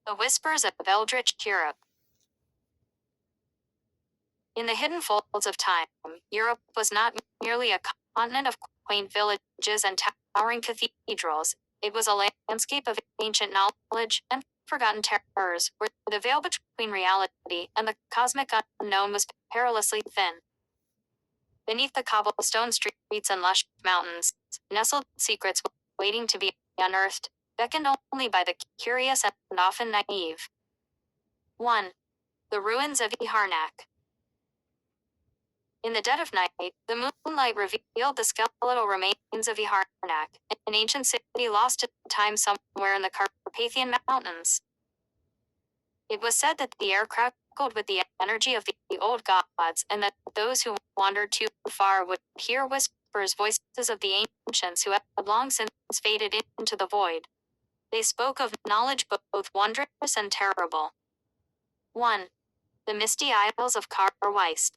The Whispers of Eldritch Europe. In the hidden folds of time, Europe was not merely a continent of quaint villages and towering cathedrals. It was a landscape of ancient knowledge and forgotten terrors, where the veil between reality and the cosmic unknown was perilously thin. Beneath the cobblestone streets and lush mountains, nestled secrets waiting to be unearthed, beckoned only by the curious and often naive. 1. The ruins of Eharnac. In the dead of night, the moonlight revealed the skeletal remains of Eharnac, an ancient city lost to time somewhere in the Carpathian Mountains. It was said that the air crackled with the energy of the old gods, and that those who wandered too far would hear whispers, voices of the ancients who had long since faded into the void. They spoke of knowledge both wondrous and terrible. 1. The misty Isles of Carweist.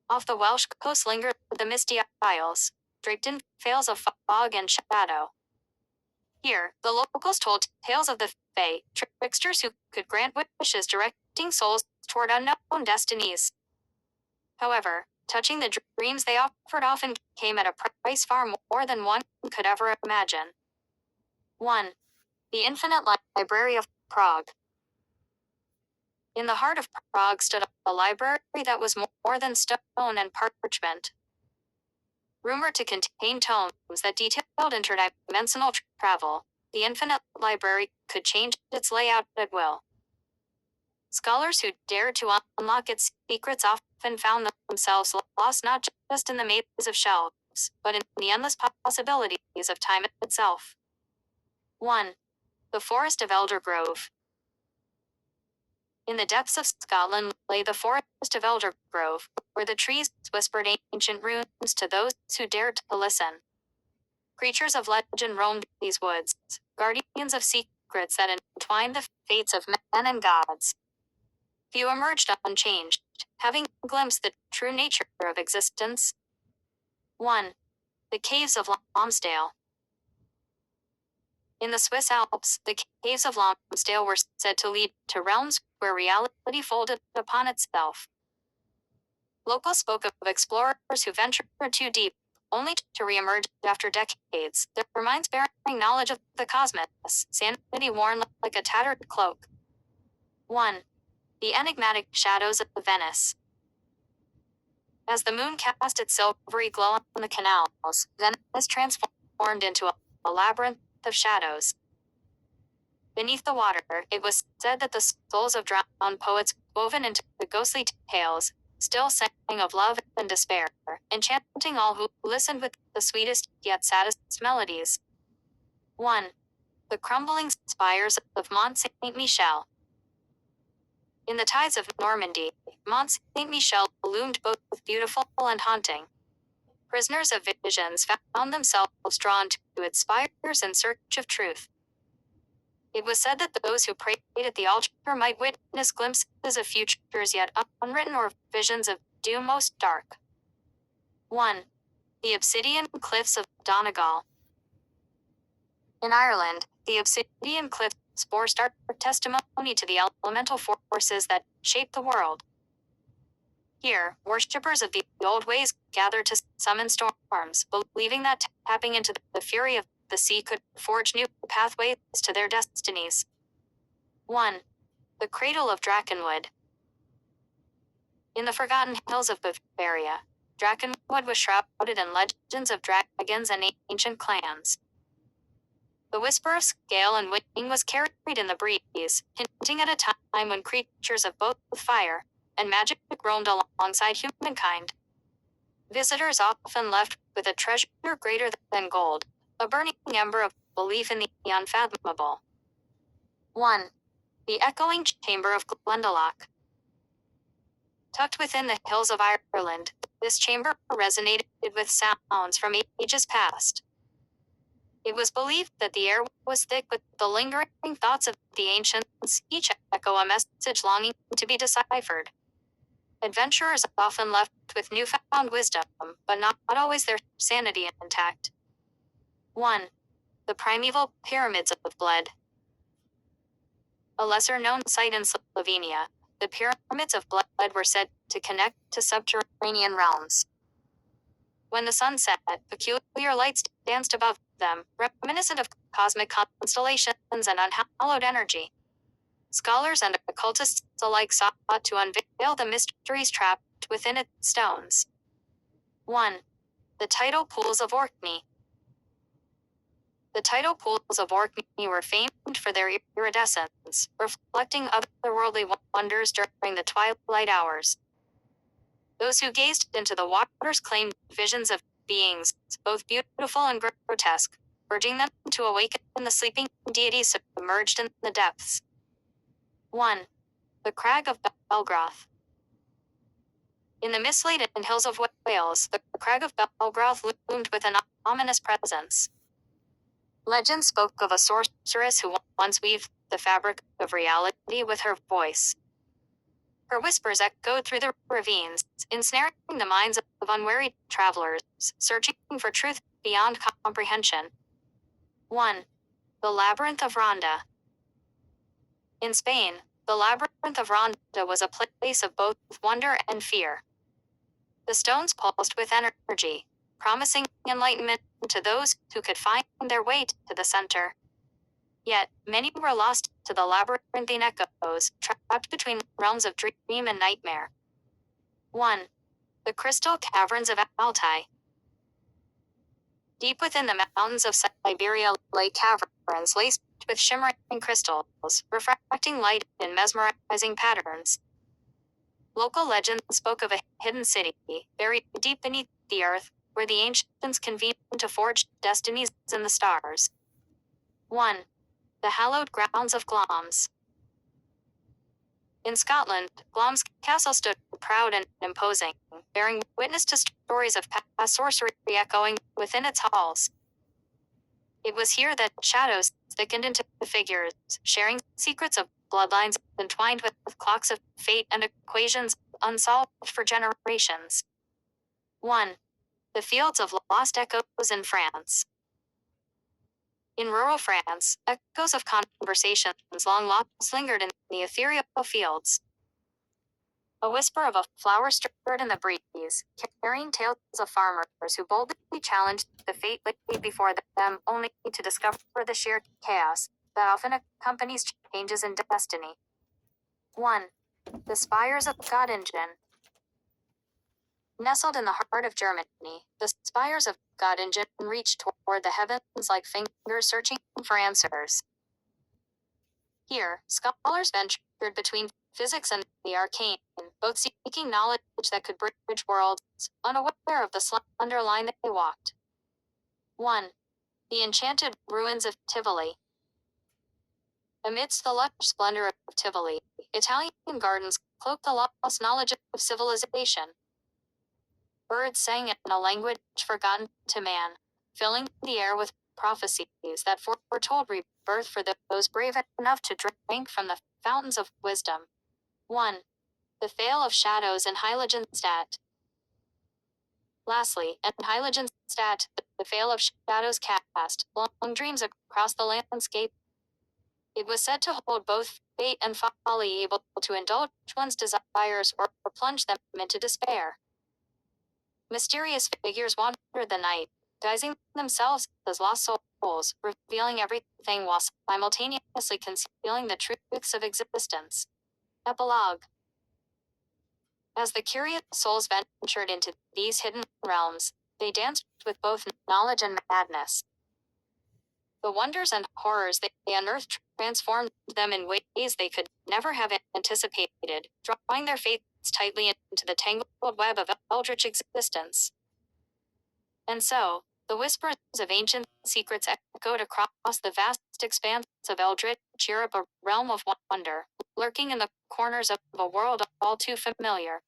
Off the Welsh coast lingered the misty isles, draped in veils of fog and shadow. Here, the locals told tales of the fae, tricksters who could grant wishes directing souls toward unknown destinies. However, touching the dreams they offered often came at a price far more than one could ever imagine. 1. The Infinite Library of Prague. In the heart of Prague stood a library that was more than stone and parchment. Rumored to contain tomes that detailed interdimensional travel, the Infinite Library could change its layout at will. Scholars who dared to unlock its secrets often found themselves lost not just in the maze of shelves, but in the endless possibilities of time itself. 1. The Forest of Eldergrove. In the depths of Scotland lay the Forest of Eldergrove, where the trees whispered ancient runes to those who dared to listen. Creatures of legend roamed these woods, guardians of secrets that entwined the fates of men and gods. Few emerged unchanged, having glimpsed the true nature of existence. 1. The Caves of Lonsdale. In the Swiss Alps, the caves of Lonsdale were said to lead to realms where reality folded upon itself. Locals spoke of explorers who ventured too deep, only to re-emerge after decades, their minds bearing knowledge of the cosmos, sanity worn like a tattered cloak. 1. The Enigmatic Shadows of Venice. As the moon cast its silvery glow on the canals, Venice transformed into a labyrinth of shadows. Beneath the water, it was said that the souls of drowned poets, woven into the ghostly tales, still sang of love and despair, enchanting all who listened with the sweetest yet saddest melodies. 1. The Crumbling Spires of Mont Saint-Michel. In the tides of Normandy, Mont Saint-Michel loomed both beautiful and haunting. Prisoners of visions found themselves drawn to its spires in search of truth. It was said that those who prayed at the altar might witness glimpses of futures yet unwritten or visions of doom most dark. 1. The Obsidian Cliffs of Donegal. In Ireland, the Obsidian Cliffs bore stark testimony to the elemental forces that shape the world. Here, worshippers of the old ways gathered to summon storms, believing that tapping into the fury of the sea could forge new pathways to their destinies. 1. The Cradle of Drakenwood. In the forgotten hills of Bavaria, Drakenwood was shrouded in legends of dragons and ancient clans. The whisper of scale and wing was carried in the breeze, hinting at a time when creatures of both fire and magic roamed alongside humankind. Visitors often left with a treasure greater than gold, a burning ember of belief in the unfathomable. 1. The Echoing Chamber of Glendalough. Tucked within the hills of Ireland, this chamber resonated with sounds from ages past. It was believed that the air was thick with the lingering thoughts of the ancients, each echo a message longing to be deciphered. Adventurers often left with newfound wisdom, but not always their sanity intact. 1. The Primeval Pyramids of Blood. a lesser-known site in Slovenia, the pyramids of blood were said to connect to subterranean realms. When the sun set, peculiar lights danced above them, reminiscent of cosmic constellations and unhallowed energy. Scholars and occultists alike sought to unveil the mysteries trapped within its stones. 1. The tidal pools of Orkney. The tidal pools of Orkney were famed for their iridescence, reflecting otherworldly wonders during the twilight hours. Those who gazed into the waters claimed visions of beings, both beautiful and grotesque, urging them to awaken the sleeping deities submerged in the depths. 1. The Crag of Belgroth. In the mist-laden hills of Wales, the Crag of Belgroth loomed with an ominous presence. Legend spoke of a sorceress who once weaved the fabric of reality with her voice. Her whispers echoed through the ravines, ensnaring the minds of unwary travelers, searching for truth beyond comprehension. 1. The Labyrinth of Ronda. In Spain, the Labyrinth of Ronda was a place of both wonder and fear. The stones pulsed with energy, promising enlightenment to those who could find their way to the center. Yet, many were lost to the labyrinthine echoes, trapped between realms of dream and nightmare. 1. The Crystal Caverns of Altai. Deep within the mountains of Siberia lay caverns laced with shimmering crystals, refracting light in mesmerizing patterns. Local legends spoke of a hidden city, buried deep beneath the earth, where the ancients convened to forge destinies in the stars. 1. The Hallowed Grounds of Glamis. In Scotland, Glamis Castle stood proud and imposing, bearing witness to stories of past sorcery echoing within its halls. It was here that shadows thickened into figures, sharing secrets of bloodlines entwined with clocks of fate and equations unsolved for generations. 1. The Fields of Lost Echoes in France. In rural France, echoes of conversations long lost lingered in the ethereal fields. A whisper of a flower stirred in the breeze, carrying tales of farmers who boldly challenged the fate laid before them, only to discover the sheer chaos that often accompanies changes in destiny. 1. The Spires of Göttingen. Nestled in the heart of Germany, the spires of Göttingen reach toward the heavens like fingers searching for answers. Here, scholars ventured between physics and the arcane, both seeking knowledge that could bridge worlds, unaware of the slender line that they walked. 1. The Enchanted Ruins of Tivoli. Amidst the lush splendor of Tivoli, Italian gardens cloaked the lost knowledge of civilization. Birds sang in a language forgotten to man, filling the air with prophecies that foretold rebirth for those brave enough to drink from the fountains of wisdom. 1. The Veil of Shadows in Heiligenstadt. Lastly, in Heiligenstadt, the Veil of Shadows cast long dreams across the landscape. It was said to hold both fate and folly, able to indulge one's desires or plunge them into despair. Mysterious figures wandered the night, disguising themselves as lost souls, revealing everything while simultaneously concealing the truths of existence. Epilogue. As the curious souls ventured into these hidden realms, they danced with both knowledge and madness. The wonders and horrors they unearthed transformed them in ways they could never have anticipated, drawing their fates tightly into the tangled web of eldritch existence. And so, the whispers of ancient secrets echoed across the vast expanse of eldritch Europe, a realm of wonder, lurking in the corners of a world all too familiar.